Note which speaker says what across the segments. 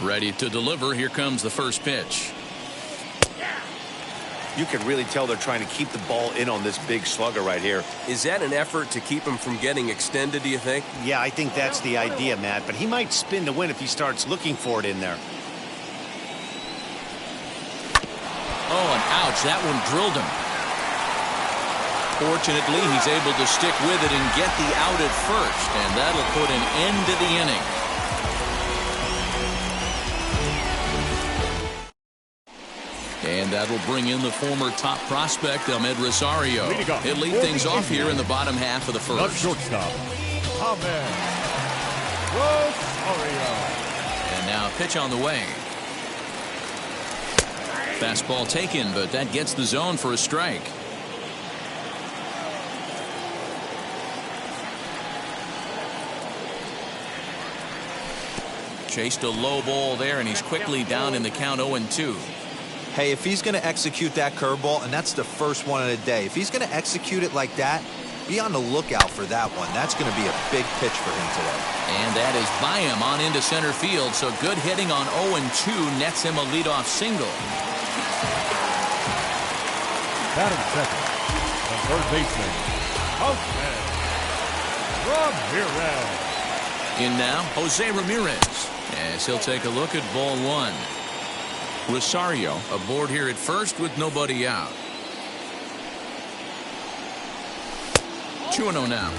Speaker 1: Ready to deliver. Here comes the first pitch.
Speaker 2: You can really tell they're trying to keep the ball in on this big slugger right here.
Speaker 3: Is that an effort to keep him from getting extended, do you think?
Speaker 2: Yeah, I think that's the idea, Matt. But he might spin to win if he starts looking for it in there.
Speaker 1: Oh, and ouch, that one drilled him. Fortunately, he's able to stick with it and get the out at first, and that'll put an end to the inning. And that'll bring in the former top prospect, Amed Rosario. He'll lead things off here in the bottom half of the first.
Speaker 4: Shortstop, Amed Rosario.
Speaker 1: And now a pitch on the way. Fastball taken, but that gets the zone for a strike. Chased a low ball there, and he's quickly down in the count 0-2.
Speaker 5: Hey, if he's going to execute that curveball, and that's the first one of the day, if he's going to execute it like that, be on the lookout for that one. That's going to be a big pitch for him today.
Speaker 1: And that is by him on into center field, so good hitting on 0-2 nets him a leadoff single.
Speaker 4: Batting second, the third baseman, Jose Ramirez.
Speaker 1: In now, Jose Ramirez, as he'll take a look at ball one. Rosario aboard here at first with nobody out. 2-0 now.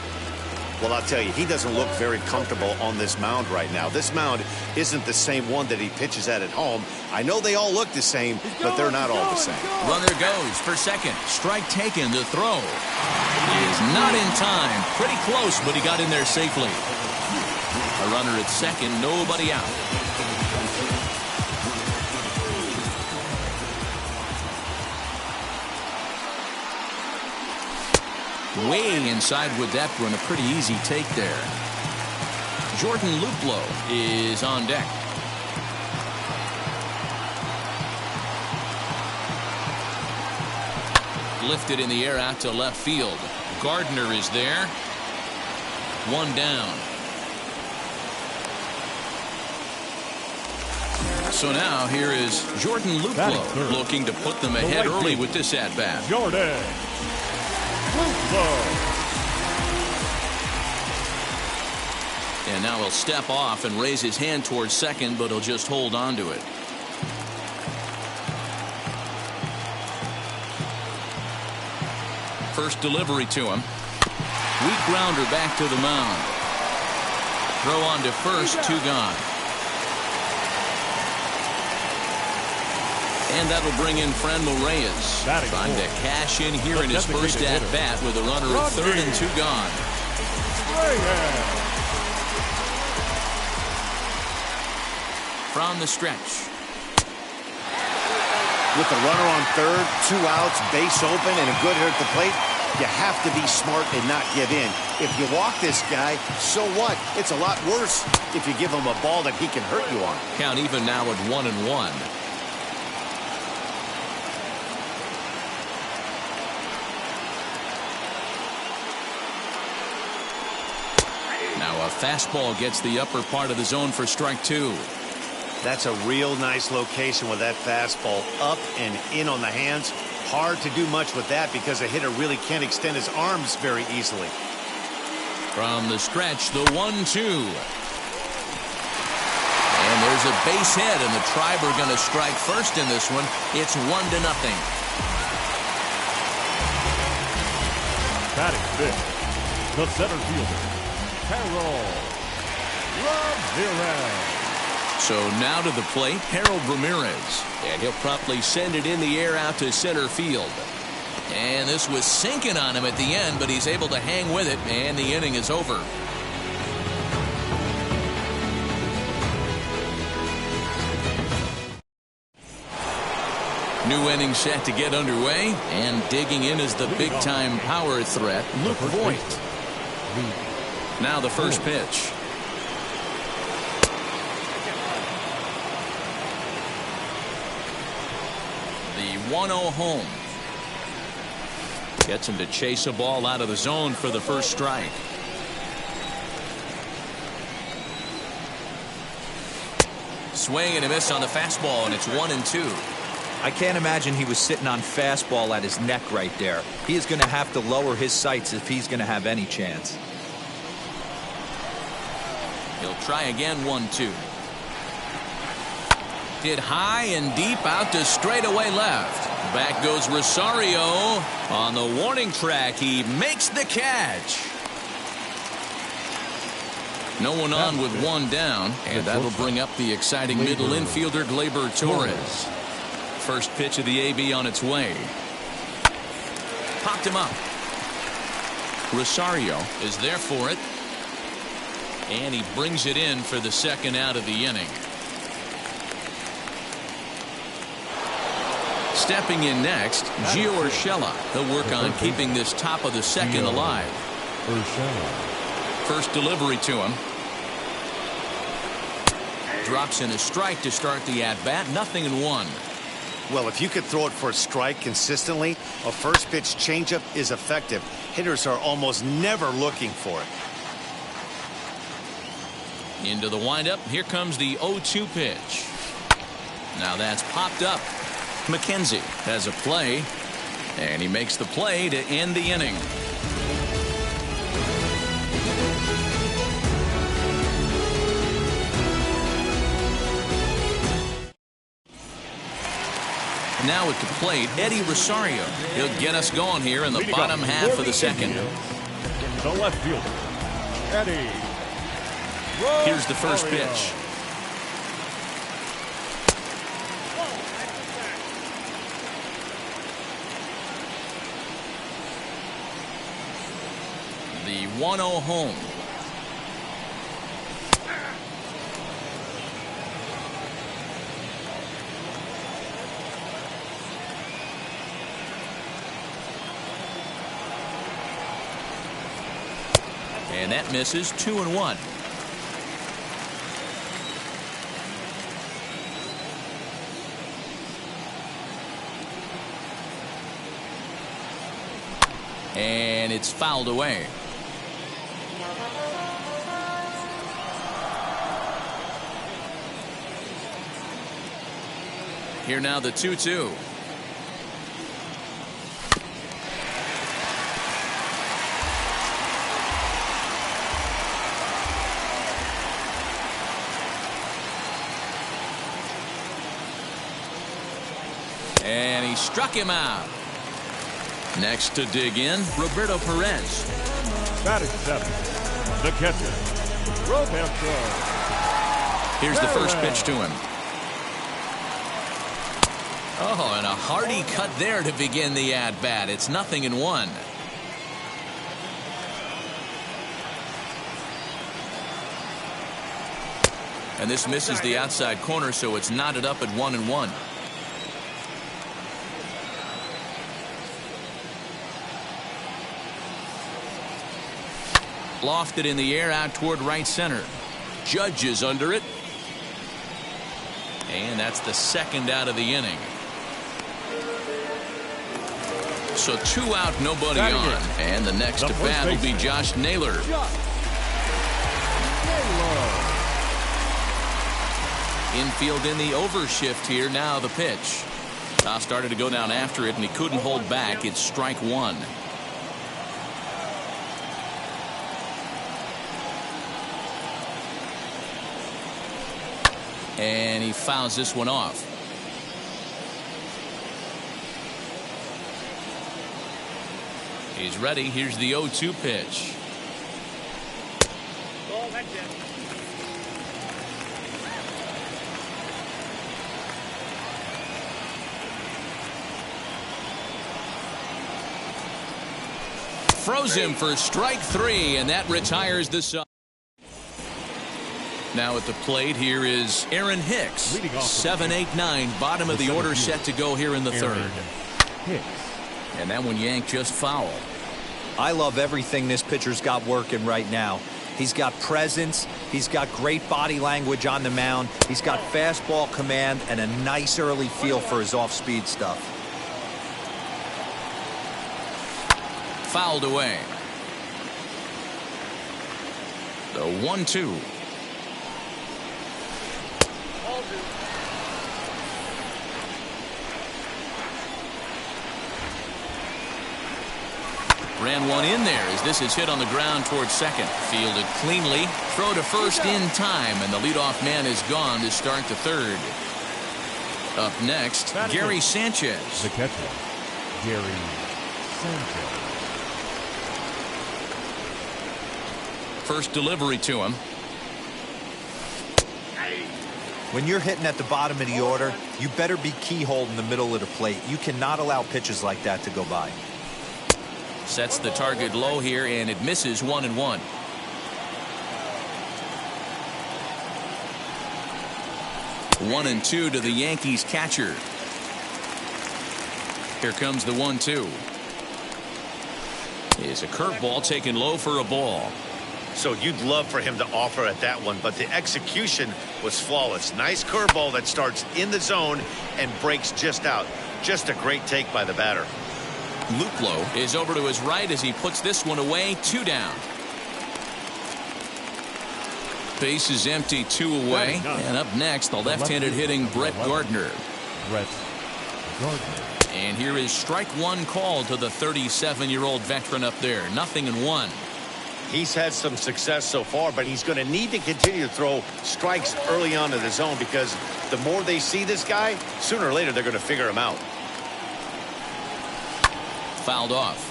Speaker 2: Well, I'll tell you, he doesn't look very comfortable on this mound right now. This mound isn't the same one that he pitches at home. I know they all look the same, but they're not all the same.
Speaker 1: Runner goes for second. Strike taken. The throw is not in time. Pretty close, but he got in there safely. A runner at second, nobody out. Way inside with that one, a pretty easy take there. Jordan Luplow is on deck. Lifted in the air out to left field. Gardner is there. One down. So now here is Jordan Luplow looking to put them ahead early with this at-bat.
Speaker 4: Jordan Luplow.
Speaker 1: And now he'll step off and raise his hand towards second, but he'll just hold on to it. First delivery to him. Weak grounder back to the mound. Throw on to first, 2 gone. And that'll bring in Franmil Reyes, trying to cash in here in his first at-bat with a runner at third and 2 gone. From the stretch.
Speaker 2: With the runner on third, 2 outs, base open, and a good hit at the plate, you have to be smart and not give in. If you walk this guy, so what? It's a lot worse if you give him a ball that he can hurt you on.
Speaker 1: Count even now at 1-1. Now a fastball gets the upper part of the zone for strike 2.
Speaker 2: That's a real nice location with that fastball up and in on the hands. Hard to do much with that because a hitter really can't extend his arms very easily.
Speaker 1: From the stretch, the 1-2. And there's a base hit, and the Tribe are going to strike first in this one. It's 1-0.
Speaker 4: Batting fifth, the center fielder, Harold Ramirez.
Speaker 1: So now to the plate, Harold Ramirez. And he'll promptly send it in the air out to center field. And this was sinking on him at the end, but he's able to hang with it, and the inning is over. New inning set to get underway, and digging in is the big-time power threat, Luke Voit. Now the first pitch. The 1-0 home. Gets him to chase a ball out of the zone for the first strike. swing and a miss on the fastball, and it's 1-2.
Speaker 5: I can't imagine he was sitting on fastball at his neck right there. He is going to have to lower his sights if he's going to have any chance.
Speaker 1: He'll try again, 1-2. Hit high and deep out to straightaway left. Back goes Rosario on the warning track. He makes the catch. No one on with one down, and that'll bring up the exciting middle infielder Gleyber Torres. First pitch of the AB on its way. Popped him up. Rosario is there for it. And he brings it in for the second out of the inning. Stepping in next, Gio Urshela. He'll work on keeping this top of the second alive. First delivery to him. Drops in a strike to start the at-bat. 0-1.
Speaker 2: Well, if you could throw it for a strike consistently, a first pitch changeup is effective. Hitters are almost never looking for it.
Speaker 1: Into the windup. Here comes the 0-2 pitch. Now that's popped up. McKenzie has a play, and he makes the play to end the inning. Now at the plate, Eddie Rosario. He'll get us going here in the bottom half of the second.
Speaker 4: The left fielder, Eddie.
Speaker 1: Here's the first pitch. The 1-0 home. And that misses. 2-1. And it's fouled away. Here now the 2-2. And he struck him out. Next to dig in, Roberto Perez.
Speaker 4: Batting seventh, the catcher, Roberto.
Speaker 1: Here's the first pitch to him. Oh, and a hearty cut there to begin the at-bat. It's 0-1. And this misses the outside corner, so it's knotted up at 1-1. Lofted in the air out toward right center. Judge is under it. And that's the second out of the inning. So 2 out, nobody on. And the next to bat will be Josh Naylor. Infield in the overshift here. Now the pitch. Started to go down after it, and he couldn't hold back. It's strike one. And he fouls this one off. He's ready. Here's the 0-2 pitch. Froze him for strike 3, and that retires the side. Now at the plate, here is Aaron Hicks. 7-8-9, bottom of the order, set to go here in the third. And that one yanked just foul.
Speaker 5: I love everything this pitcher's got working right now. He's got presence. He's got great body language on the mound. He's got fastball command and a nice early feel for his off-speed stuff.
Speaker 1: Fouled away. The 1-2. Ran one in there as this is hit on the ground towards second. Fielded cleanly. Throw to first in time, and the leadoff man is gone to start the third. Up next, Gary Sanchez.
Speaker 4: The catcher, Gary Sanchez.
Speaker 1: First delivery to him.
Speaker 5: When you're hitting at the bottom of the order, you better be keyhole in the middle of the plate. You cannot allow pitches like that to go by.
Speaker 1: Sets the target low here, and it misses 1-1. One and two to the Yankees catcher. Here comes the 1-2. Is a curveball taken low for a ball.
Speaker 2: So you'd love for him to offer at that one, but the execution was flawless. Nice curveball that starts in the zone and breaks just out. Just a great take by the batter.
Speaker 1: Luplow is over to his right as he puts this one away. 2 down. Base is empty, 2 away. And up next, the left-handed hitting Brett Gardner.
Speaker 4: Brett Gardner.
Speaker 1: And here is strike one call to the 37-year-old veteran up there. 0-1.
Speaker 2: He's had some success so far, but he's going to need to continue to throw strikes early on in the zone, because the more they see this guy, sooner or later they're going to figure him out.
Speaker 1: Fouled off.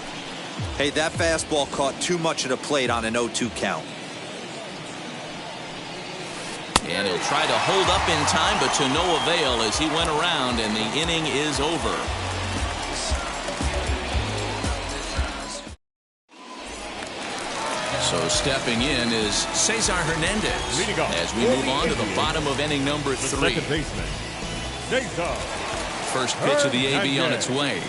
Speaker 5: Hey, that fastball caught too much of the plate on an 0-2 count.
Speaker 1: And he'll try to hold up in time, but to no avail as he went around, and the inning is over. So stepping in is Cesar Hernandez as we move on to the bottom of inning number 3.
Speaker 4: Second baseman, Cesar.
Speaker 1: First pitch of the AB on its way.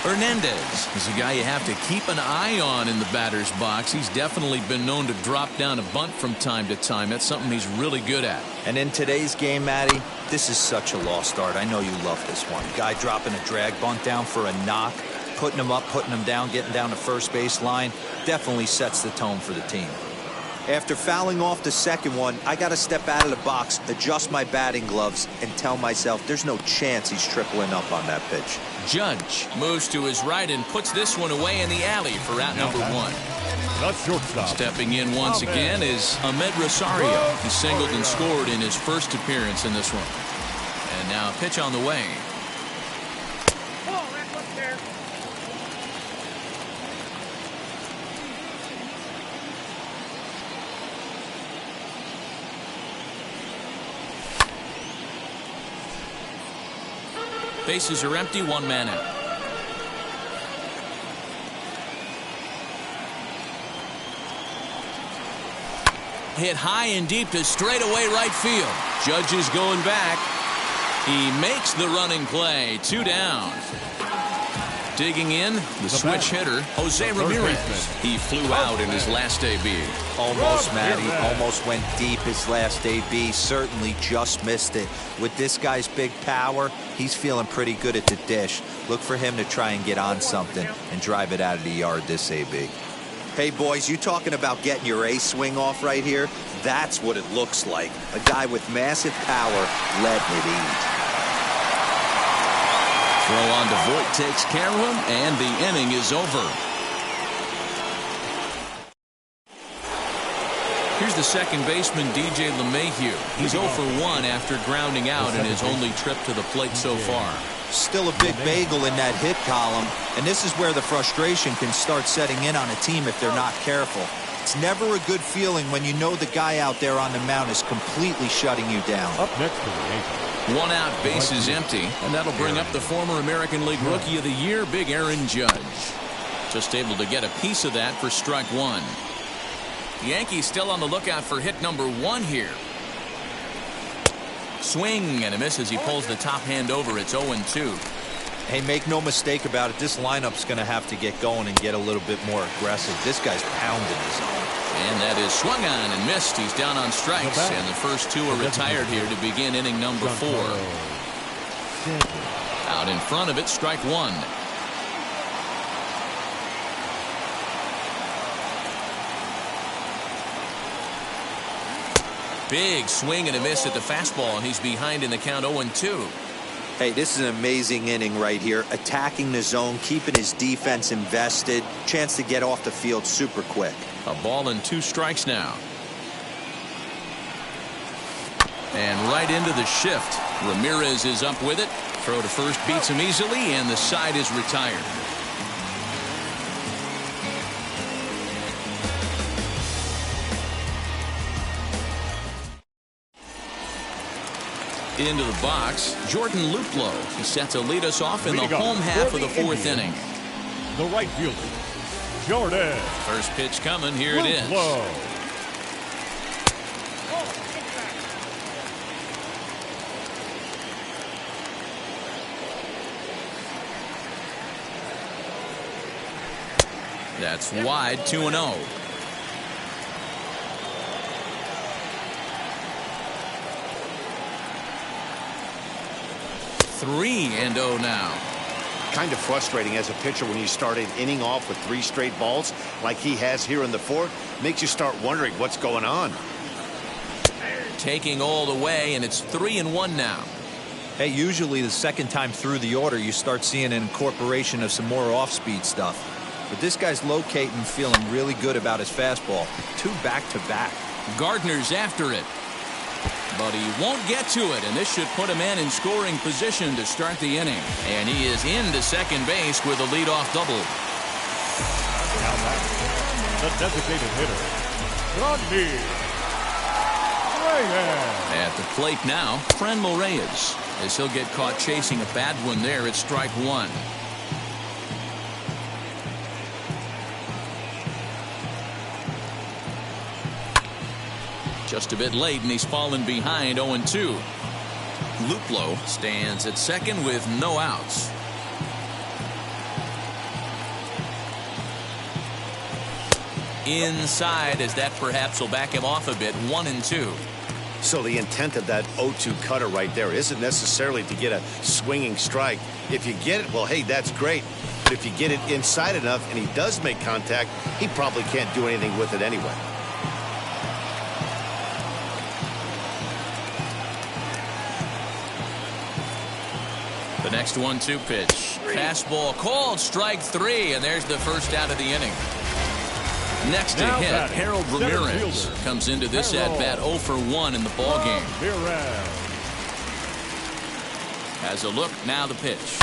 Speaker 1: Hernandez is a guy you have to keep an eye on in the batter's box. He's definitely been known to drop down a bunt from time to time. That's something he's really good at.
Speaker 5: And in today's game, Matty, this is such a lost art. I know you love this one. Guy dropping a drag bunt down for a knock, putting him up, putting him down, getting down the first base line, definitely sets the tone for the team. After fouling off the second one, I got to step out of the box, adjust my batting gloves, and tell myself there's no chance he's tripling up on that pitch.
Speaker 1: Judge moves to his right and puts this one away in the alley for out number 1.
Speaker 4: The shortstop.
Speaker 1: Stepping in once again is Ahmed Rosario. He singled and scored in his first appearance in this one. And now a pitch on the way. Bases are empty, 1 man out. Hit high and deep to straightaway right field. Judge is going back. He makes the running play. 2 down. Digging in, the switch hitter, Jose Ramirez. He flew out in his last AB.
Speaker 5: Almost, Matty. Almost went deep his last AB. Certainly just missed it. With this guy's big power, he's feeling pretty good at the dish. Look for him to try and get on something and drive it out of the yard this AB. Hey, boys, you talking about getting your A swing off right here? That's what it looks like. A guy with massive power letting it eat.
Speaker 1: Throw on to Voit takes care of him, and the inning is over. Here's the second baseman, DJ LeMahieu. He's 0 for 1 after grounding out in his only trip to the plate so far.
Speaker 5: Still a big bagel in that hit column, and this is where the frustration can start setting in on a team if they're not careful. It's never a good feeling when you know the guy out there on the mound is completely shutting you down.
Speaker 4: Up next to the Yankees. 1
Speaker 1: out, base is empty, and that'll bring up the former American League Rookie of the Year, Big Aaron Judge. Just able to get a piece of that for strike 1. The Yankees still on the lookout for hit number 1 here. Swing and a miss as he pulls the top hand over. It's 0-2.
Speaker 5: Hey, make no mistake about it. This lineup's going to have to get going and get a little bit more aggressive. This guy's pounding his zone.
Speaker 1: And that is swung on and missed. He's down on strikes, and the first 2 are retired here to begin inning number 4. Out in front of it, strike 1. Big swing and a miss at the fastball, and he's behind in the count 0-2.
Speaker 5: Hey, this is an amazing inning right here. Attacking the zone, keeping his defense invested. Chance to get off the field super quick.
Speaker 1: A ball and 2 strikes now. And right into the shift. Ramirez is up with it. Throw to first beats him easily, and the side is retired. Into the box, Jordan Luplow. He set to lead us off in the home half of the 4th inning.
Speaker 4: The right fielder, Jordan.
Speaker 1: First pitch coming. Here it is. That's wide, 2-0. Three and 0 now.
Speaker 2: Kind of frustrating as a pitcher when you start an inning off with 3 straight balls like he has here in the 4th. Makes you start wondering what's going on.
Speaker 1: Taking all the way, and it's 3-1 now.
Speaker 5: Hey, usually the second time through the order, you start seeing an incorporation of some more off-speed stuff. But this guy's locating, feeling really good about his fastball. 2 back-to-back.
Speaker 1: Gardner's after it. But he won't get to it, and this should put a man in scoring position to start the inning. And he is into second base with a leadoff double.
Speaker 4: Now back, the designated hitter, Rodney Reyes.
Speaker 1: At the plate now, Franmil Reyes. As he'll get caught chasing a bad one there, it's strike 1. Just a bit late, and he's fallen behind 0-2. Luplow stands at second with no outs. Inside, as that perhaps will back him off a bit. 1-2.
Speaker 2: So the intent of that 0-2 cutter right there isn't necessarily to get a swinging strike. If you get it, well, hey, that's great. But if you get it inside enough and he does make contact, he probably can't do anything with it anyway.
Speaker 1: The next 1-2 pitch. Fastball called, strike 3, and there's the first out of the inning. Next to hit, Harold Ramirez comes into this at-bat 0 for 1 in the ballgame. Has a look, now the pitch.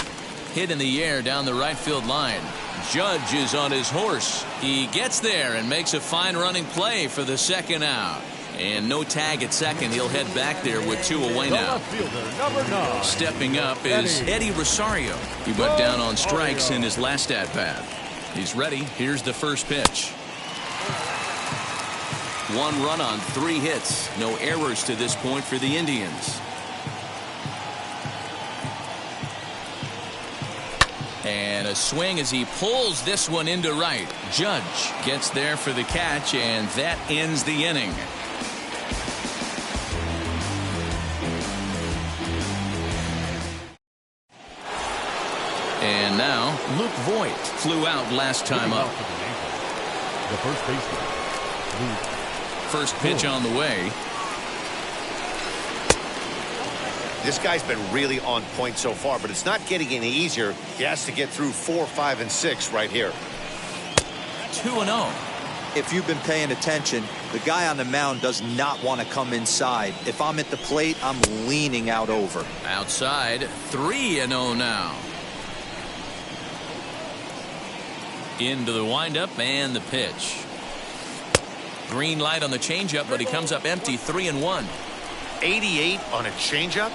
Speaker 1: Hit in the air down the right field line. Judge is on his horse. He gets there and makes a fine running play for the second out. And no tag at second. He'll head back there with 2 away now. Stepping up is Eddie Rosario. He went down on strikes in his last at-bat. He's ready. Here's the first pitch. 1 run on 3 hits. No errors to this point for the Indians. And a swing as he pulls this one into right. Judge gets there for the catch, and that ends the inning. And now, Luke Voit flew out last time up.
Speaker 4: The first baseman, Luke.
Speaker 1: First pitch on the way.
Speaker 2: This guy's been really on point so far, but it's not getting any easier. He has to get through 4, 5, and 6 right here.
Speaker 1: 2-0.
Speaker 5: If you've been paying attention, the guy on the mound does not want to come inside. If I'm at the plate, I'm leaning out over.
Speaker 1: Outside, 3-0 now. Into the windup and the pitch. Green light on the changeup, but he comes up empty. 3-1.
Speaker 2: 88 on a changeup?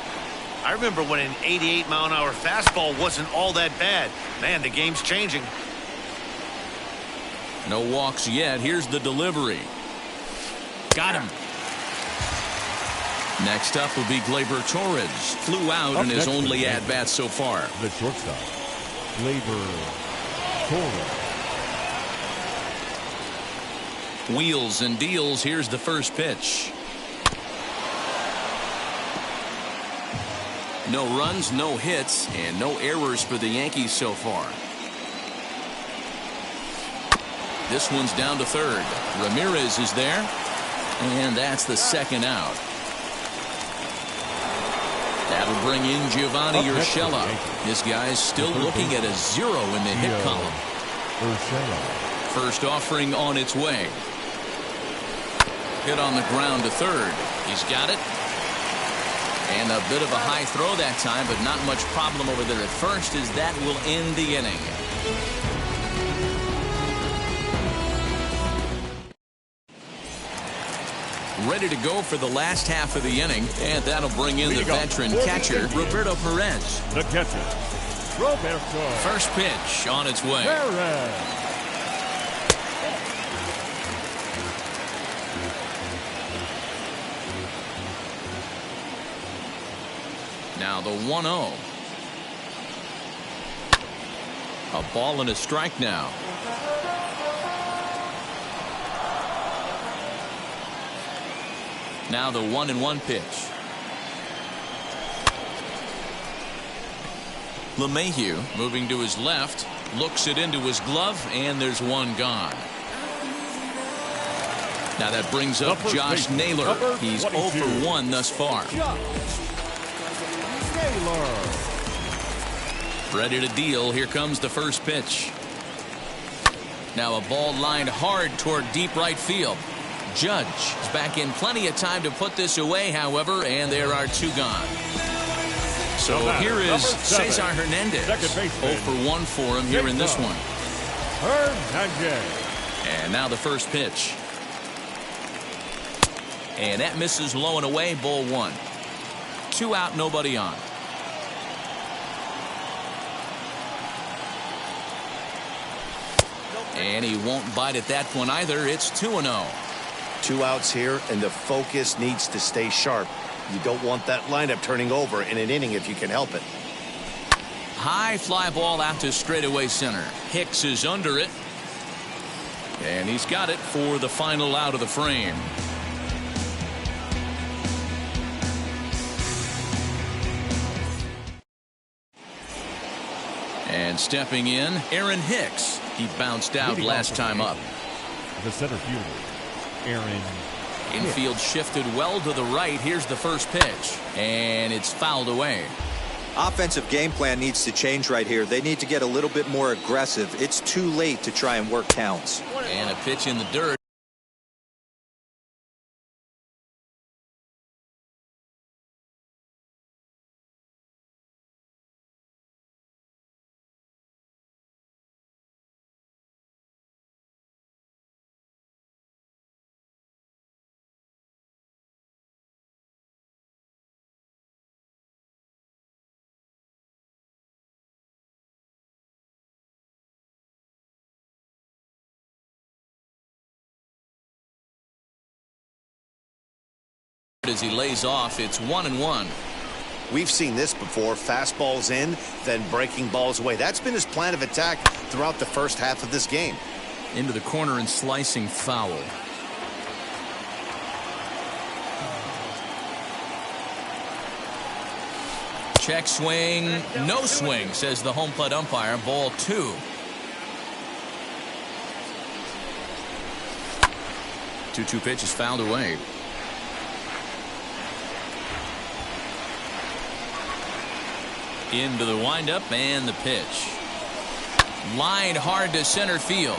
Speaker 2: I remember when an 88-mile-an-hour fastball wasn't all that bad. Man, the game's changing.
Speaker 1: No walks yet. Here's the delivery. Got him. Next up will be Gleyber Torres. Flew out in his only at-bat so far.
Speaker 4: The shortstop, Gleyber Torres.
Speaker 1: Wheels and deals. Here's the first pitch. No runs, no hits, and no errors for the Yankees so far. This one's down to third. Ramirez is there. And that's the second out. That'll bring in Giovanni Urshela. This guy's still looking at a 0 in the hit column. First offering on its way. Hit on the ground to third. He's got it. And a bit of a high throw that time, but not much problem over there at first, as that will end the inning. Ready to go for the last half of the inning, and that'll bring in the veteran catcher, Roberto Perez.
Speaker 4: The catcher, Roberto.
Speaker 1: First pitch on its way.
Speaker 4: Perez.
Speaker 1: Now the 1-0. A ball and a strike now. Now the 1-1 pitch. LeMahieu moving to his left, looks it into his glove, and there's one gone. Now that brings up Josh Naylor. He's 0 for 1 thus far. Ready to deal. Here comes the first pitch. Now a ball lined hard toward deep right field. Judge is back in plenty of time to put this away, however, and there are 2 gone. So here is Cesar Hernandez. 0 for 1 for him here in this one.
Speaker 4: Hernandez.
Speaker 1: And now the first pitch. And that misses low and away, ball 1. 2 out, nobody on. And he won't bite at that one either. It's 2-0.
Speaker 2: 2 outs here, and the focus needs to stay sharp. You don't want that lineup turning over in an inning if you can help it.
Speaker 1: High fly ball out to straightaway center. Hicks is under it. And he's got it for the final out of the frame. And stepping in, Aaron Hicks. He bounced out last time up.
Speaker 4: The center fielder, Aaron.
Speaker 1: Infield shifted well to the right. Here's the first pitch. And it's fouled away.
Speaker 5: Offensive game plan needs to change right here. They need to get a little bit more aggressive. It's too late to try and work counts.
Speaker 1: And a pitch in the dirt. As he lays off, it's 1-1.
Speaker 2: We've seen this before. Fastballs in, then breaking balls away. That's been his plan of attack throughout the first half of this game.
Speaker 1: Into the corner and slicing foul. Check swing, no swing, says the home plate umpire. Ball 2. 2-2 pitch is fouled away. Into the windup and the pitch. Lined hard to center field.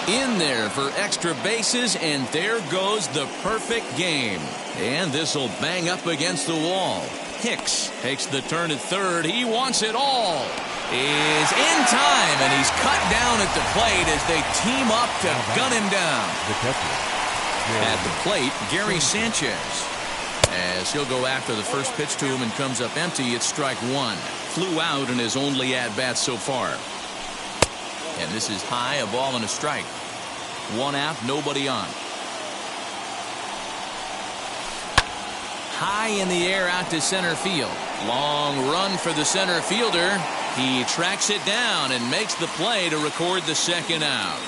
Speaker 1: In there for extra bases, and there goes the perfect game. And this will bang up against the wall. Hicks takes the turn at third. He wants it all. Is in time, and he's cut down at the plate as they team up to gun him down. At the plate, Gary Sanchez. As he'll go after the first pitch to him and comes up empty, it's strike 1. Flew out in his only at-bat so far. And this is high, a ball and a strike. 1 out, nobody on. High in the air out to center field. Long run for the center fielder. He tracks it down and makes the play to record the second out.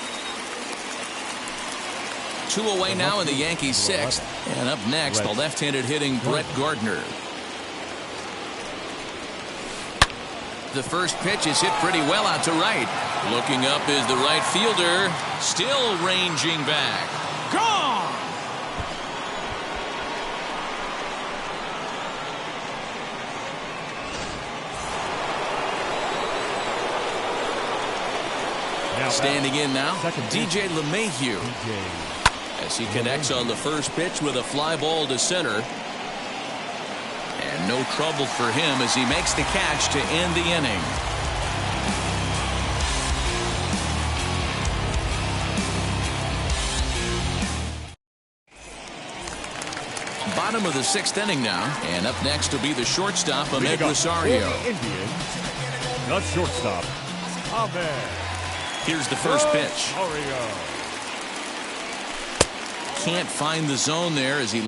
Speaker 1: 2 away now in the Yankees' 6th. And up next, the left-handed hitting Brett Gardner. The first pitch is hit pretty well out to right. Looking up is the right fielder, still ranging back.
Speaker 4: Gone!
Speaker 1: Standing in now, DJ LeMahieu.
Speaker 4: DJ.
Speaker 1: As he connects on the first pitch with a fly ball to center. And no trouble for him as he makes the catch to end the inning. Bottom of the sixth inning now, and up next will be the shortstop, Ahmed Rosario.
Speaker 4: Indians, the shortstop, Ahmed.
Speaker 1: Here's the first pitch.
Speaker 4: Rosario.
Speaker 1: Can't find the zone there as he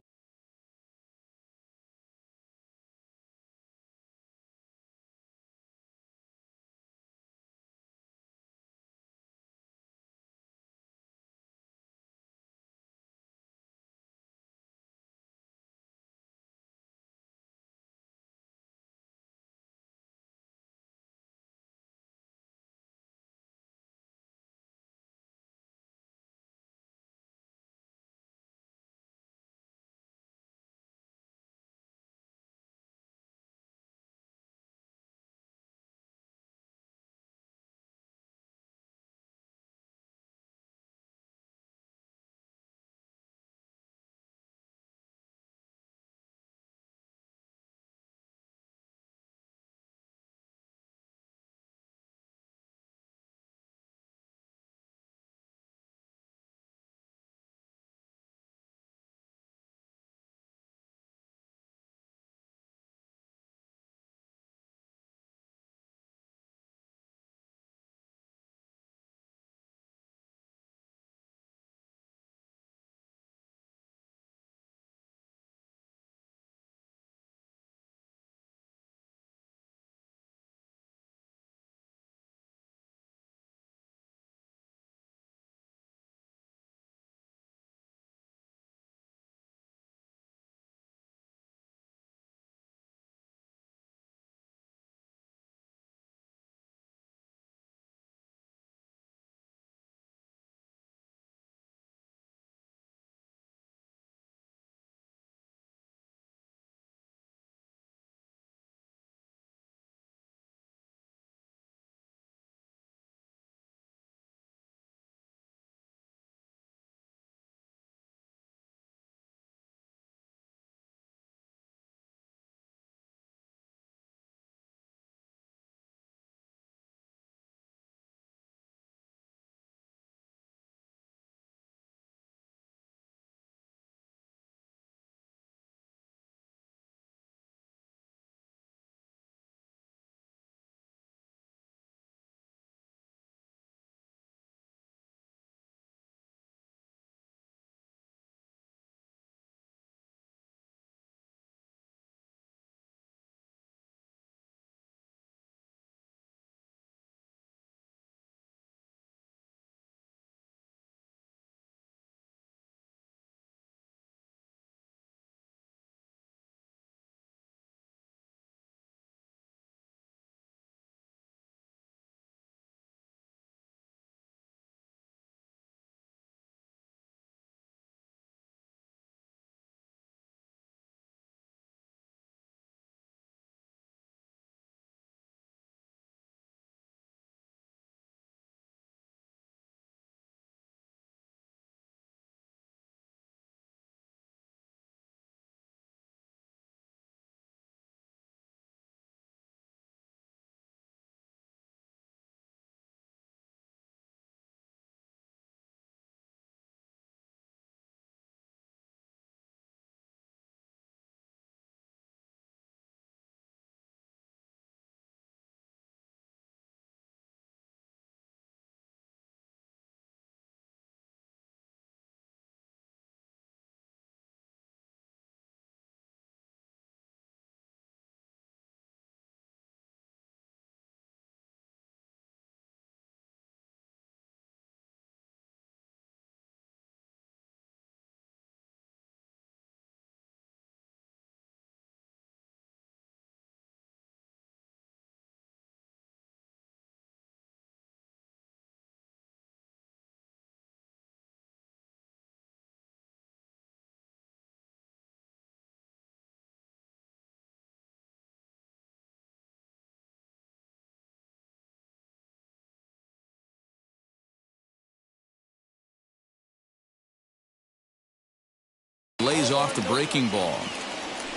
Speaker 1: lays off the breaking ball.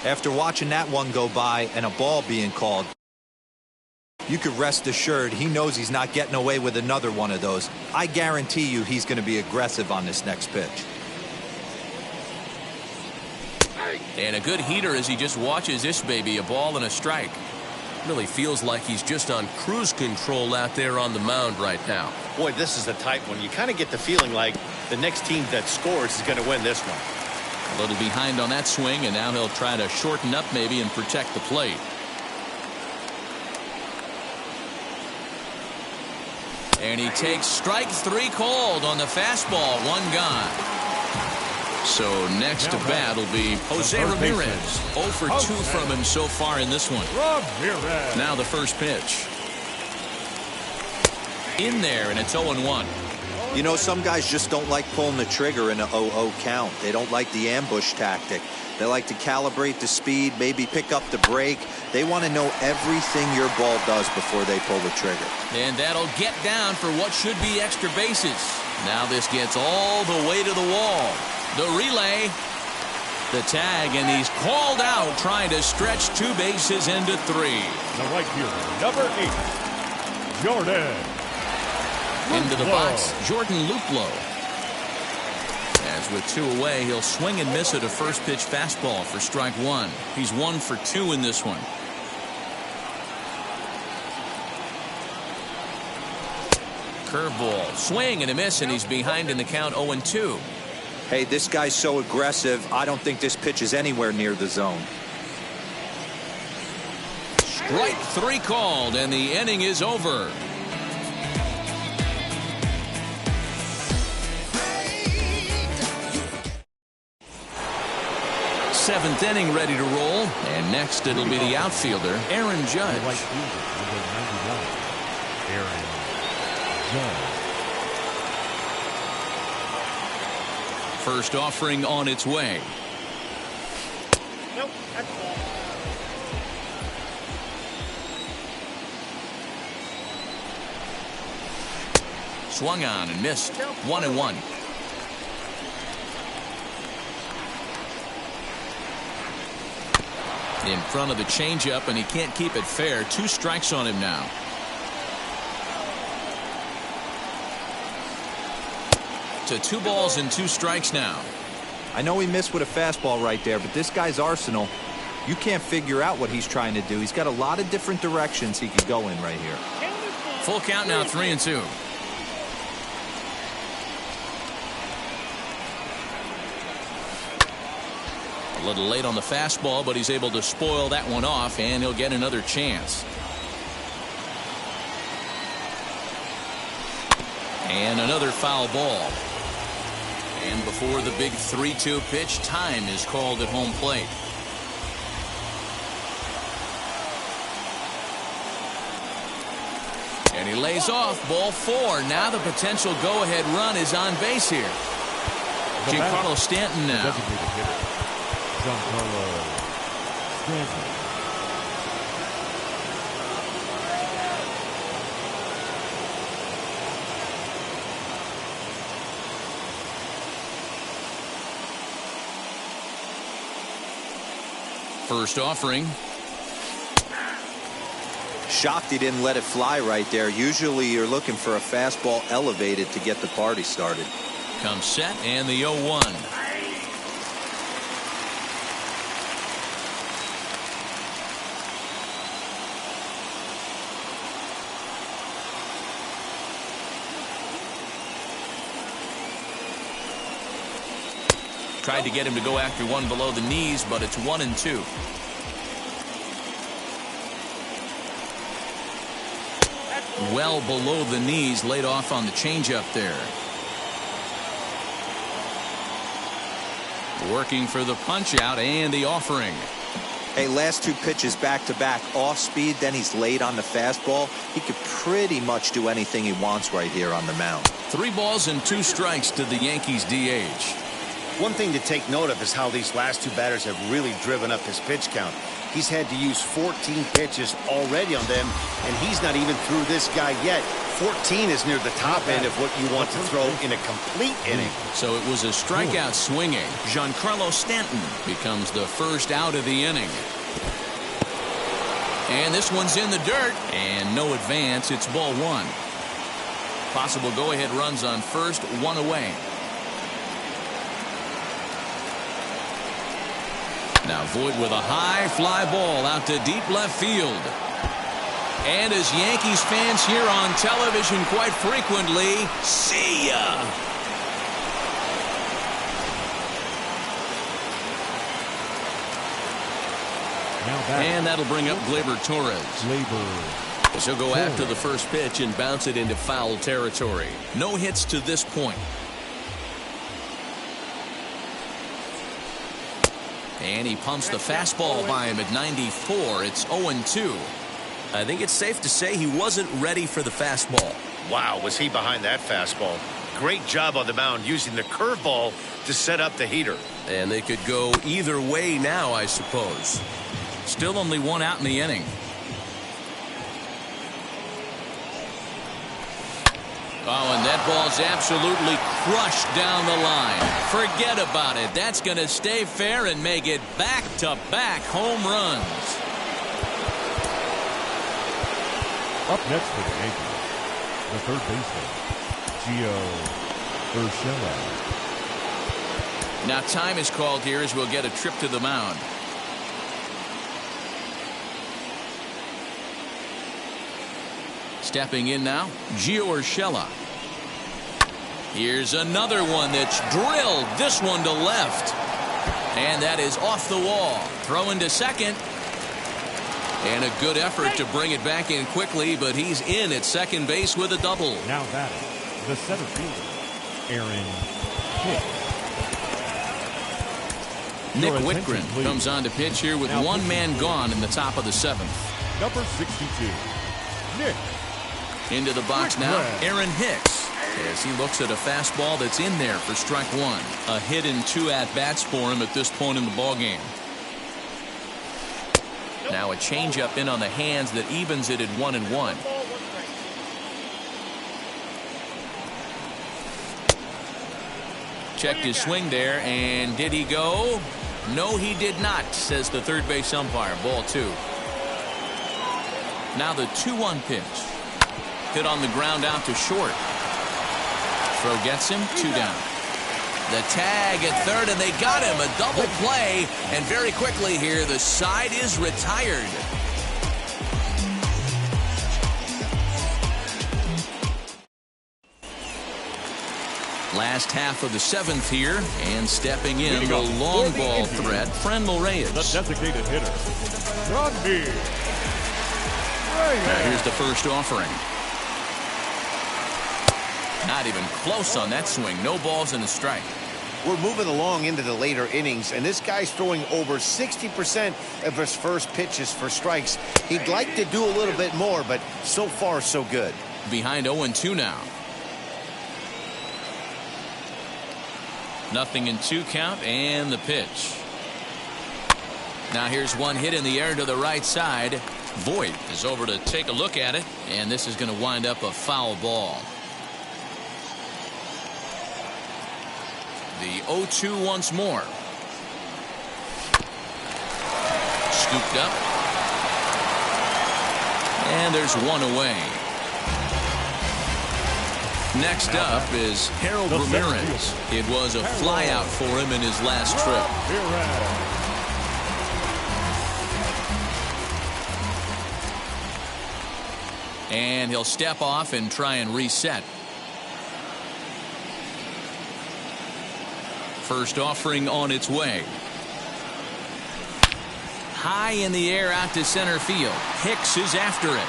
Speaker 5: After watching that one go by and a ball being called, you could rest assured he knows he's not getting away with another one of those. I guarantee you he's going to be aggressive on this next pitch.
Speaker 1: And a good heater as he just watches this baby, a ball and a strike.
Speaker 3: Really feels like he's just on cruise control out there on the mound right now.
Speaker 2: Boy, this is a tight one. You kind of get the feeling like the next team that scores is going to win this one.
Speaker 1: A little behind on that swing, and now he'll try to shorten up maybe and protect the plate. And he takes strike 3 called on the fastball, 1 gone. So next to bat will be Jose Ramirez. 0 for 2 from him so far in this one.
Speaker 4: Ramirez.
Speaker 1: Now the first pitch. In there, and it's 0-1.
Speaker 5: You know, some guys just don't like pulling the trigger in a 0-0 count. They don't like the ambush tactic. They like to calibrate the speed, maybe pick up the brake. They want to know everything your ball does before they pull the trigger.
Speaker 1: And that'll get down for what should be extra bases. Now this gets all the way to the wall. The relay, the tag, and he's called out trying to stretch 2 bases into 3.
Speaker 4: The right fielder, number 8, Jordan.
Speaker 1: Into the box, Jordan Luplow. As with 2 away, he'll swing and miss at a first pitch fastball for strike 1. He's 1 for 2 in this one. Curveball, swing and a miss, and he's behind in the count 0-2.
Speaker 5: Hey, this guy's so aggressive, I don't think this pitch is anywhere near the zone.
Speaker 1: Strike 3 called, and the inning is over. Seventh inning ready to roll, and next it'll be the outfielder, Aaron Judge.
Speaker 4: Right fielder, number 91, Aaron Judge.
Speaker 1: First offering on its way.
Speaker 2: Nope, that's ball.
Speaker 1: Swung on and missed. 1-1. In front of the changeup, and he can't keep it fair. 2 strikes on him now. To 2 balls and 2 strikes now.
Speaker 5: I know he missed with a fastball right there, but this guy's arsenal, you can't figure out what he's trying to do. He's got a lot of different directions he could go in right here.
Speaker 1: Full count now, 3-2. A little late on the fastball, but he's able to spoil that one off, and he'll get another chance. And another foul ball. And before the big 3-2 pitch, time is called at home plate. And he lays off, ball 4. Now the potential go-ahead run is on base here. Giancarlo Stanton now.
Speaker 4: Designated hitter, Giancarlo Stanton.
Speaker 1: First offering.
Speaker 5: Shocked he didn't let it fly right there. Usually you're looking for a fastball elevated to get the party started.
Speaker 1: Comes set, and the 0-1. Tried to get him to go after one below the knees, but it's 1-2. Well below the knees, laid off on the changeup there. Working for the punch out and the offering.
Speaker 5: Hey, last 2 pitches back-to-back, off speed, then he's late on the fastball. He could pretty much do anything he wants right here on the mound.
Speaker 1: 3 balls and 2 strikes to the Yankees DH.
Speaker 2: One thing to take note of is how these last 2 batters have really driven up his pitch count. He's had to use 14 pitches already on them, and he's not even through this guy yet. 14 is near the top end of what you want to throw in a complete inning.
Speaker 1: So it was a strikeout swinging. Giancarlo Stanton becomes the first out of the inning. And this one's in the dirt. And no advance. It's ball one. Possible go-ahead runs on first, one away. Now Voit with a high fly ball out to deep left field. And as Yankees fans hear on television quite frequently, see ya! And that'll bring up Gleyber Torres. As he'll go after the first pitch and bounce it into foul territory. No hits to this point. And he pumps the fastball by him at 94. It's 0-2.
Speaker 3: I think it's safe to say he wasn't ready for the fastball.
Speaker 2: Wow, was he behind that fastball. Great job on the mound using the curveball to set up the heater.
Speaker 3: And they could go either way now, I suppose.
Speaker 1: Still only one out in the inning. Oh, and that ball's absolutely crushed down the line. Forget about it. That's going to stay fair and make it back-to-back home runs.
Speaker 4: Up next for the Yankees, the third baseman, Gio Urshela.
Speaker 1: Now time is called here as we'll get a trip to the mound. Stepping in now, Gio Urshela. Here's another one that's drilled. This one to left. And that is off the wall. Throw into second. And a good effort to bring it back in quickly, but he's in at second base with a double.
Speaker 4: Now batting, the center fielder, Aaron Hicks.
Speaker 1: Nick Whitgren comes on to pitch here with one man gone in the top of the seventh.
Speaker 4: Number 62, Nick.
Speaker 1: Into the box now, Aaron Hicks, as he looks at a fastball that's in there for strike one. A hit and two at-bats for him at this point in the ballgame. Now a changeup in on the hands that evens it at 1-1. Checked his swing there, and did he go? No, he did not, says the third base umpire. Ball two. Now the 2-1 pitch. Hit on the ground out to short. Throw gets him, 2 down. The tag at third, and they got him. A double play, and very quickly here, the side is retired. Last half of the seventh here, and stepping in the long ball threat, Franmil Reyes.
Speaker 4: The designated hitter, Franmil Reyes.
Speaker 1: Now here's the first offering. Not even close on that swing. No balls and a strike.
Speaker 2: We're moving along into the later innings, and this guy's throwing over 60% of his first pitches for strikes. He'd like to do a little bit more, but so far, so good.
Speaker 1: Behind 0-2 now. 0-2 count, and the pitch. Now here's one hit in the air to the right side. Voit is over to take a look at it, and this is going to wind up a foul ball. The 0-2 once more. Scooped up. And there's one away. Next up is Harold Ramirez. It was a flyout for him in his last trip. And he'll step off and try and reset. First offering on its way. High in the air out to center field. Hicks is after it.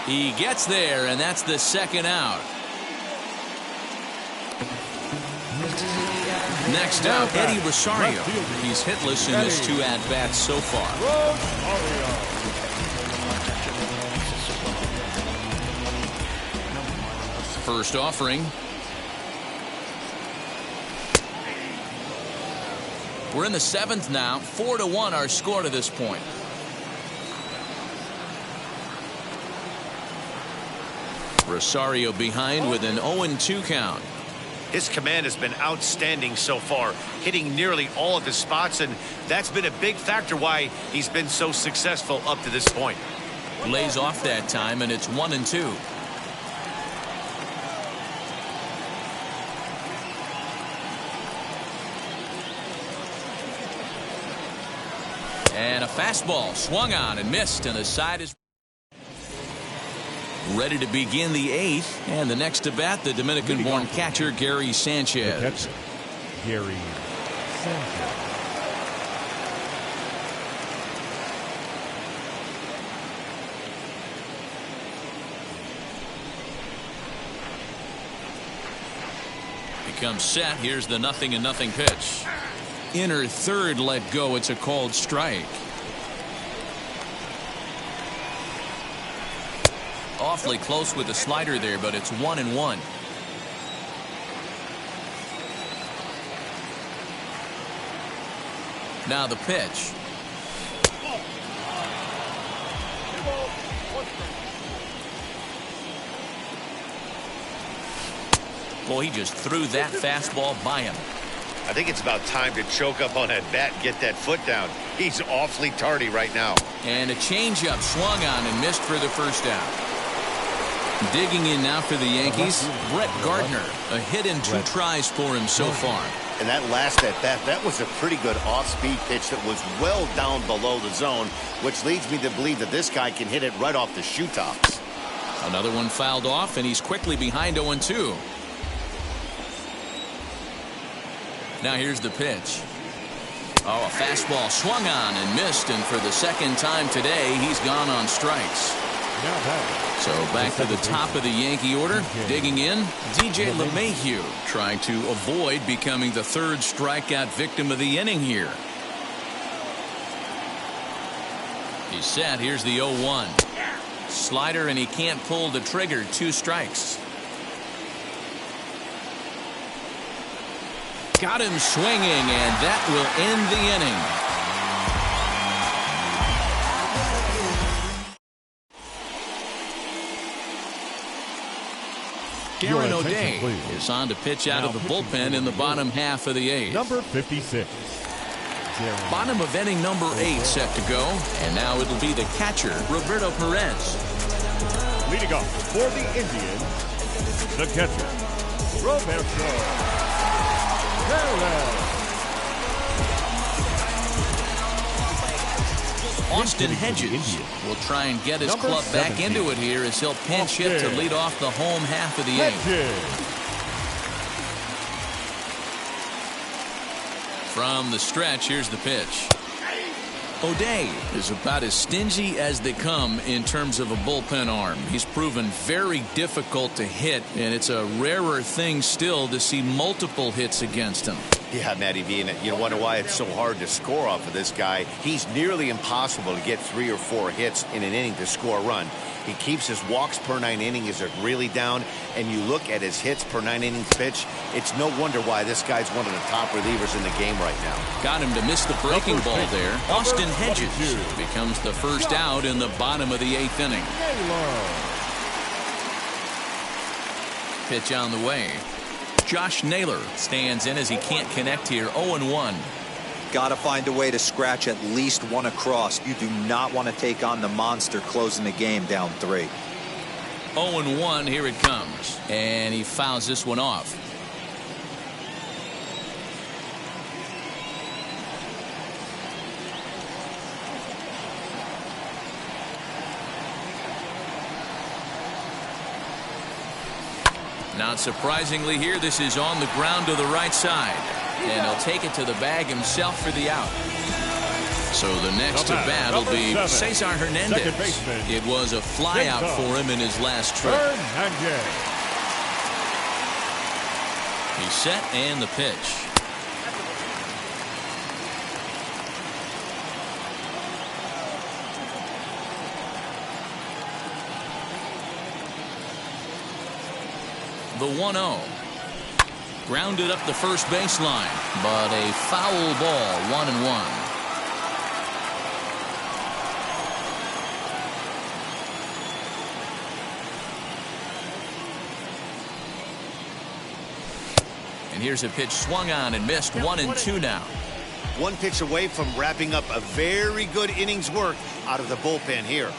Speaker 1: He gets there, and that's the second out. Next up, Eddie Rosario. He's hitless in his 2 at-bats so far. First offering. We're in the 7th now. 4-1 our score to this point. Rosario behind with an 0-2 count.
Speaker 2: His command has been outstanding so far, hitting nearly all of his spots, and that's been a big factor why he's been so successful up to this point.
Speaker 1: Lays off that time, and it's 1-2. And a fastball swung on and missed, and the side is ready to begin the 8th. And the next to bat, the Dominican-born catcher Gary Sanchez.
Speaker 4: Gary Sanchez.
Speaker 1: He comes set. Here's the 0-0 pitch. Inner third let go. It's a called strike. Awfully close with the slider there, but it's 1-1. Now the pitch. Boy, he just threw that fastball by him.
Speaker 2: I think it's about time to choke up on that bat and get that foot down. He's awfully tardy right now.
Speaker 1: And a changeup swung on and missed for the first out. Digging in now for the Yankees, Brett Gardner. A hit in 2 tries for him so far.
Speaker 2: And that last at bat, that was a pretty good off-speed pitch that was well down below the zone, which leads me to believe that this guy can hit it right off the shoe tops.
Speaker 1: Another one fouled off, and he's quickly behind 0-2. Now here's the pitch. Oh, a fastball swung on and missed, and for the second time today, he's gone on strikes. So back to the top of the Yankee order. Digging in, DJ LeMahieu, trying to avoid becoming the 3rd strikeout victim of the inning here. He's set. Here's the 0-1. Slider, and he can't pull the trigger. 2 strikes. Got him swinging, and that will end the inning. Darren O'Day is on to pitch out of the bullpen in the bottom half of the 8th.
Speaker 4: Number 56.
Speaker 1: Bottom of inning number 8 set to go, and now it'll be the catcher, Roberto Perez.
Speaker 4: Leading off for the Indians, the catcher, Roberto Perez.
Speaker 1: Austin Hedges will try and get his club back into it here as he'll pinch hit to lead off the home half of the 8th. From the stretch, here's the pitch. O'Day is about as stingy as they come in terms of a bullpen arm. He's proven very difficult to hit, and it's a rarer thing still to see multiple hits against him.
Speaker 2: Yeah, Matty V, and you wonder why it's so hard to score off of this guy. He's nearly impossible to get 3 or 4 hits in an inning to score a run. He keeps his walks per 9 inning is really down, and you look at his hits per 9 innings pitch, it's no wonder why this guy's one of the top relievers in the game right now.
Speaker 1: Got him to miss the breaking ball there. Austin Hedges becomes the first out in the bottom of the 8th inning. Pitch on the way. Josh Naylor stands in as he can't connect here. 0-1.
Speaker 5: Got to find a way to scratch at least one across. You do not want to take on the monster closing the game down 3.
Speaker 1: 0-1. Here it comes. And he fouls this one off. Not surprisingly here, this is on the ground to the right side. And he'll take it to the bag himself for the out. So the next at bat will be Cesar Hernandez. It was a fly out for him in his last trip. He's set and the pitch. The 1-0. Grounded up the first baseline, but a foul ball. 1-1. And here's a pitch swung on and missed. 1-2 now.
Speaker 2: One pitch away from wrapping up a very good innings work out of the bullpen here.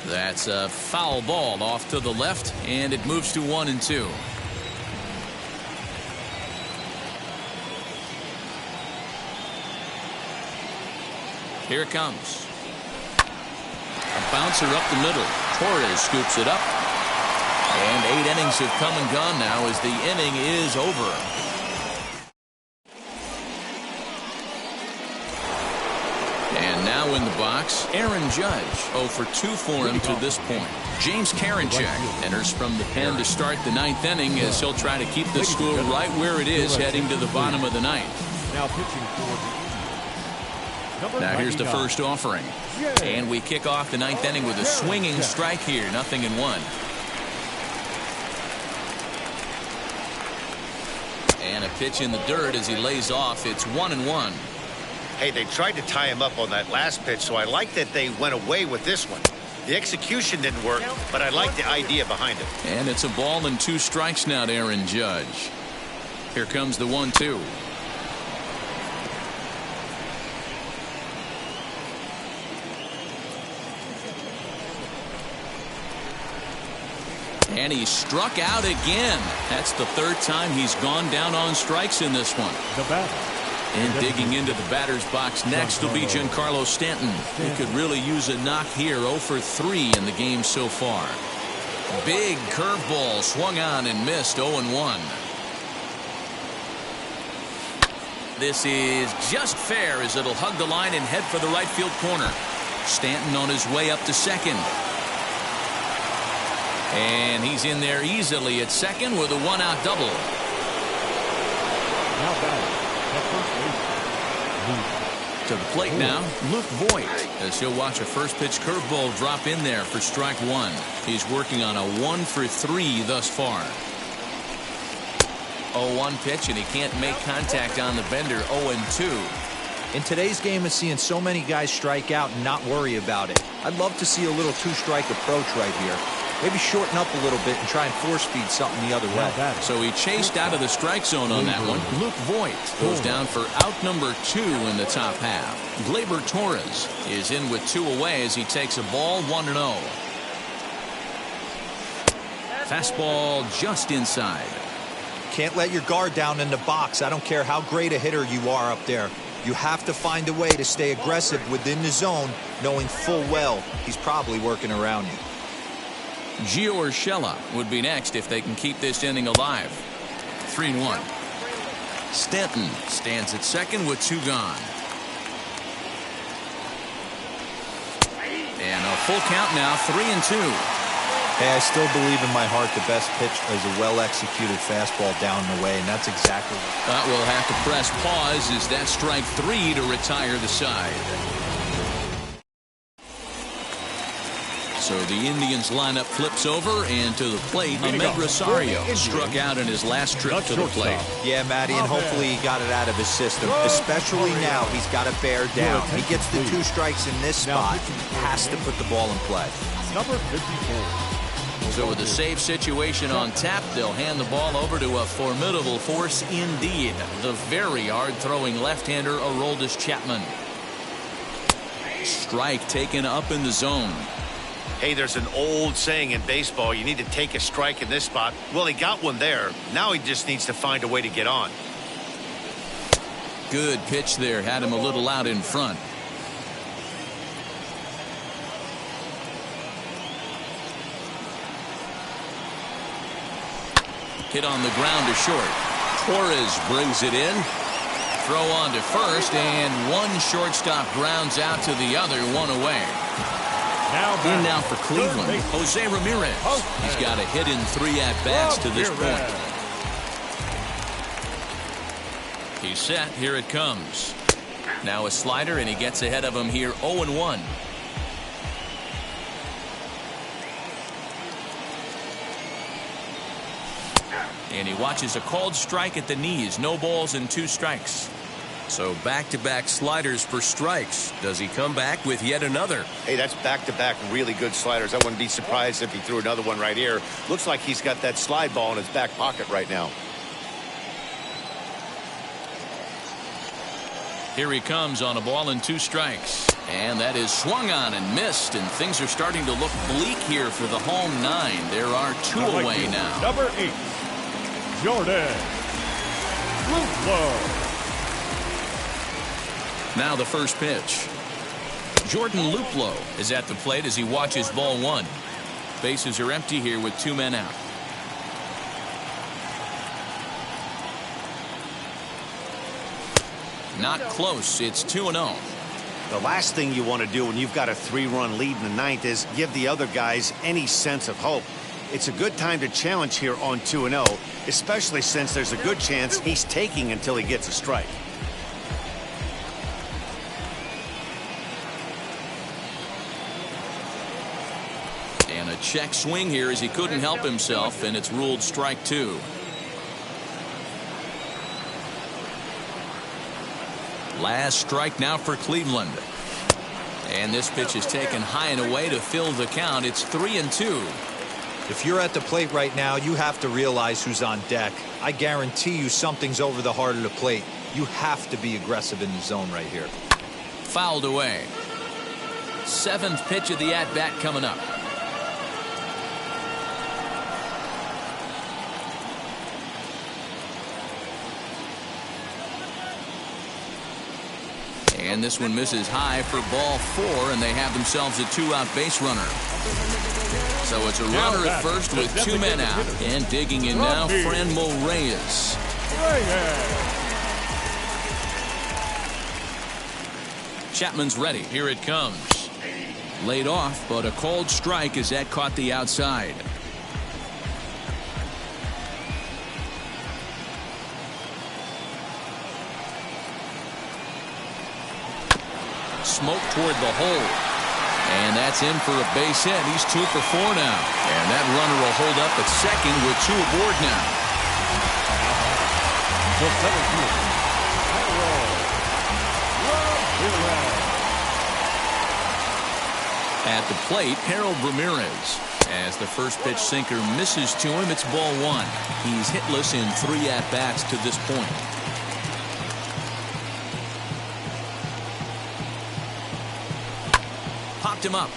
Speaker 1: That's a foul ball off to the left, and it moves to 1-2. Here it comes. A bouncer up the middle. Torres scoops it up. And 8 innings have come and gone now as the inning is over. And now in the box, Aaron Judge. 0 for 2 for him to this point. James Karinchak enters from the pen to start the 9th inning as he'll try to keep the score right where it is heading to the bottom of the 9th.
Speaker 4: Now pitching for
Speaker 1: Now here's the first offering. And we kick off the 9th inning with a swinging strike here. 0-1. And a pitch in the dirt as he lays off. It's 1-1.
Speaker 2: Hey, they tried to tie him up on that last pitch, so I like that they went away with this one. The execution didn't work, but I like the idea behind it.
Speaker 1: And it's a ball and 2 strikes now to Aaron Judge. Here comes the 1-2. And he struck out again. That's the 3rd time he's gone down on strikes in this one.
Speaker 4: the batter.
Speaker 1: And digging into the batter's box next will be Giancarlo Stanton. He could really use a knock here. 0 for 3 in the game so far. Big curveball swung on and missed. 0-1. This is just fair as it'll hug the line and head for the right field corner. Stanton on his way up to second. And he's in there easily at second with a 1-out double.
Speaker 4: Now batting, the first baseman,
Speaker 1: To the plate now, Luke Voit, as he'll watch a first pitch curveball drop in there for strike 1. He's working on a 1 for 3 thus far. 0-1 pitch, and he can't make contact on the bender. 0-2.
Speaker 5: In today's game of seeing so many guys strike out and not worry about it, I'd love to see a little 2-strike approach right here. Maybe shorten up a little bit and try and force feed something the other way.
Speaker 1: So he chased out of the strike zone on that one. Luke Voit goes down for out number 2 in the top half. Gleyber Torres is in with 2 away as he takes a ball. 1-0. Fastball just inside.
Speaker 5: Can't let your guard down in the box. I don't care how great a hitter you are up there. You have to find a way to stay aggressive within the zone, knowing full well he's probably working around you.
Speaker 1: Gio Urshela would be next if they can keep this inning alive. 3-1. Stanton stands at second with 2 gone. And a full count now. 3-2.
Speaker 5: Hey, I still believe in my heart the best pitch is a well-executed fastball down the way, and that's exactly what.
Speaker 1: But we'll have to press pause as that strike 3 to retire the side. So the Indians lineup flips over, and to the plate, Ahmed Rosario struck out in his last trip to the plate.
Speaker 5: Yeah, Matty, and hopefully he got it out of his system. Especially now, he's got to bear down. He gets the 2 strikes in this spot, has to put the ball in play.
Speaker 4: number 54.
Speaker 1: So with a safe situation on tap, they'll hand the ball over to a formidable force indeed. The very hard-throwing left-hander, Aroldis Chapman. Strike taken up in the zone.
Speaker 2: Hey, there's an old saying in baseball, you need to take a strike in this spot. Well, he got one there. Now he just needs to find a way to get on.
Speaker 1: Good pitch there. Had him a little out in front. Hit on the ground to short. Torres brings it in. Throw on to first, and one shortstop grounds out to the other, 1 away. In now for Cleveland, Jose Ramirez. He's got a hit in 3 at-bats to this point. He's set. Here it comes. Now a slider, and he gets ahead of him here, 0-1. And he watches a called strike at the knees. No balls and 2 strikes.
Speaker 3: So back-to-back sliders for strikes. Does he come back with yet another?
Speaker 2: Hey, that's back-to-back really good sliders. I wouldn't be surprised if he threw another one right here. Looks like he's got that slide ball in his back pocket right now.
Speaker 1: Here he comes on a ball and 2 strikes. And that is swung on and missed, and things are starting to look bleak here for the home 9. There are 2 away now.
Speaker 4: Number 8, Jordan Luplow.
Speaker 1: Now the first pitch. Jordan Luplow is at the plate as he watches ball 1. Bases are empty here with 2 men out. Not close. It's 2-0.
Speaker 2: The last thing you want to do when you've got a 3-run lead in the 9th is give the other guys any sense of hope. It's a good time to challenge here on 2-0, especially since there's a good chance he's taking until he gets a strike.
Speaker 1: And a check swing here as he couldn't help himself, and it's ruled strike 2. Last strike now for Cleveland. And this pitch is taken high and away to fill the count. It's 3-2.
Speaker 5: If you're at the plate right now, you have to realize who's on deck. I guarantee you something's over the heart of the plate. You have to be aggressive in the zone right here.
Speaker 1: Fouled away. 7th pitch of the at-bat coming up. And this one misses high for ball 4, and they have themselves a 2-out base runner. So it's a runner at first with 2 men out. And digging in now, Franmil Reyes. Chapman's ready. Here it comes. Laid off, but a called strike as that caught the outside. Smoke toward the hole. And that's in for a base hit. He's 2 for 4 now. And that runner will hold up at second with 2 aboard now.
Speaker 4: The center fielder,
Speaker 1: At the plate, Harold Ramirez. As the first pitch sinker misses to him, it's ball 1. He's hitless in 3 at-bats to this point. Popped him up.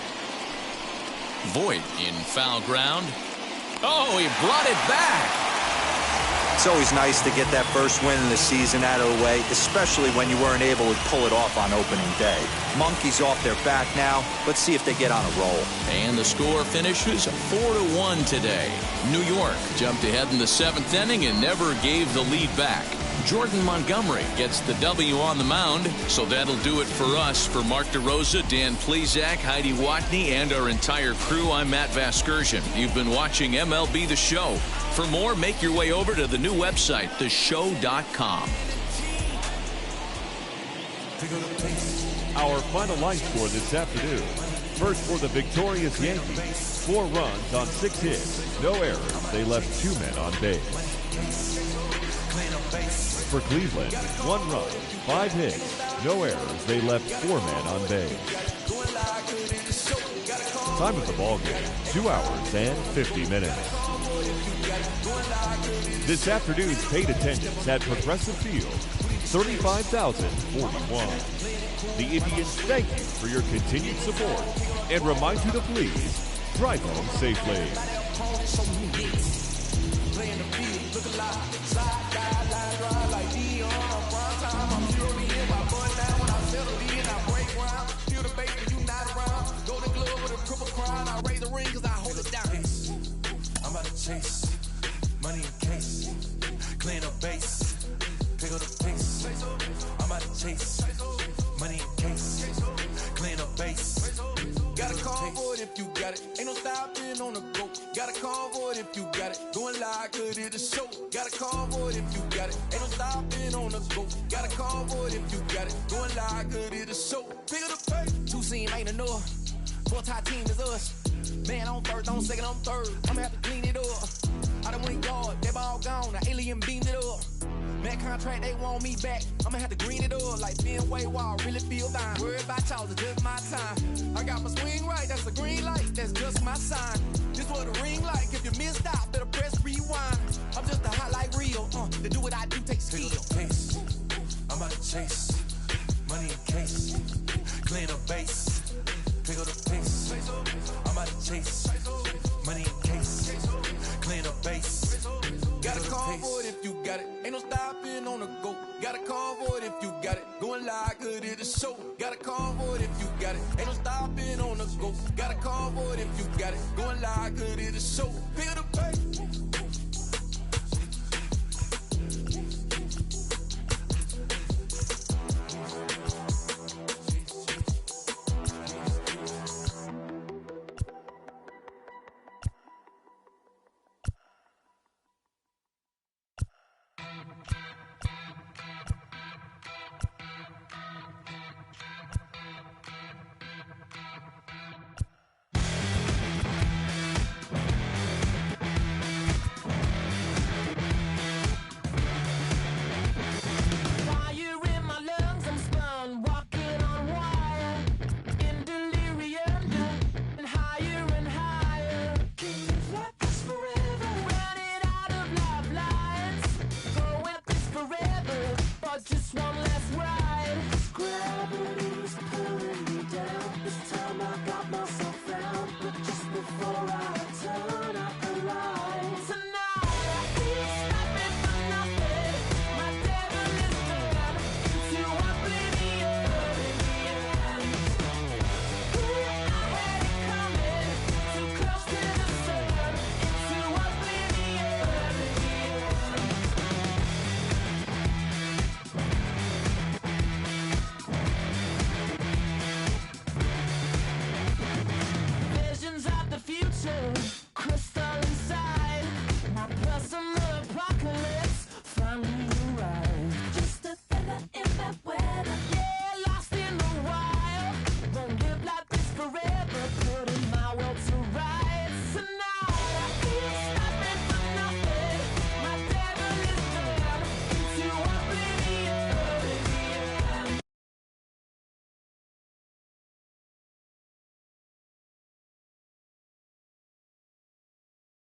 Speaker 1: Voit in foul ground. Oh, he brought it back.
Speaker 5: It's always nice to get that first win in the season out of the way, especially when you weren't able to pull it off on opening day. Monkeys off their back now. Let's see if they get on a roll.
Speaker 1: And the score finishes 4-1 today. New York jumped ahead in the 7th inning and never gave the lead back. Jordan Montgomery gets the W on the mound. So that'll do it for us. For Mark DeRosa, Dan Plesac, Heidi Watney, and our entire crew, I'm Matt Vasgersian. You've been watching MLB The Show. For more, make your way over to the new website, theshow.com.
Speaker 4: Our final line score this afternoon. First for the victorious Yankees, 4 runs on 6 hits, no errors. They left 2 men on base. For Cleveland, 1 run, 5 hits, no errors. They left 4 men on base. Time of the ball game, 2 hours and 50 minutes. This afternoon's paid attendance at Progressive Field, 35,041. The Indians thank you for your continued support and remind you to please drive home safely.
Speaker 6: Chase money in case, clean up base, pick up the pace. I'm about to chase money in case, clean up base. Got a call for it if you got it. Ain't no stopping on the go. Got a call for it if you got it. Going live, good at the show. Got a call for it if you got it. Ain't no stopping on the go. Got a call for it if you got it. Going live, good at the show. Pick up the pace. 2 seam ain't enough. 4-tie team is us. Man on first, on second, on third. I'ma have to clean it up. I done went yard, they ball gone. The alien beamed it up. Man,
Speaker 7: that contract, they want me back. I'ma have to green it up like Ben Way Wall, really feel fine. Worried about y'all, it's just my time. I got my swing right, that's a green light, that's just my sign. This what a ring like, if you missed out, better press rewind. I'm just a hot like Rio, to do what I do takes skill.
Speaker 6: Pick up the pace, I'm about to chase. Money in case, clean the base. Pick up the pace, I'm about to chase. Money in case, clean the base.
Speaker 7: Got a call for it if you got it. Ain't no stopping on the go. Got a call for it if you got it. Going live, good at the show. Got a call for it if you got it. Ain't no stopping on the go. Got a call for it if you got it. Going live, good at the show. Pick up the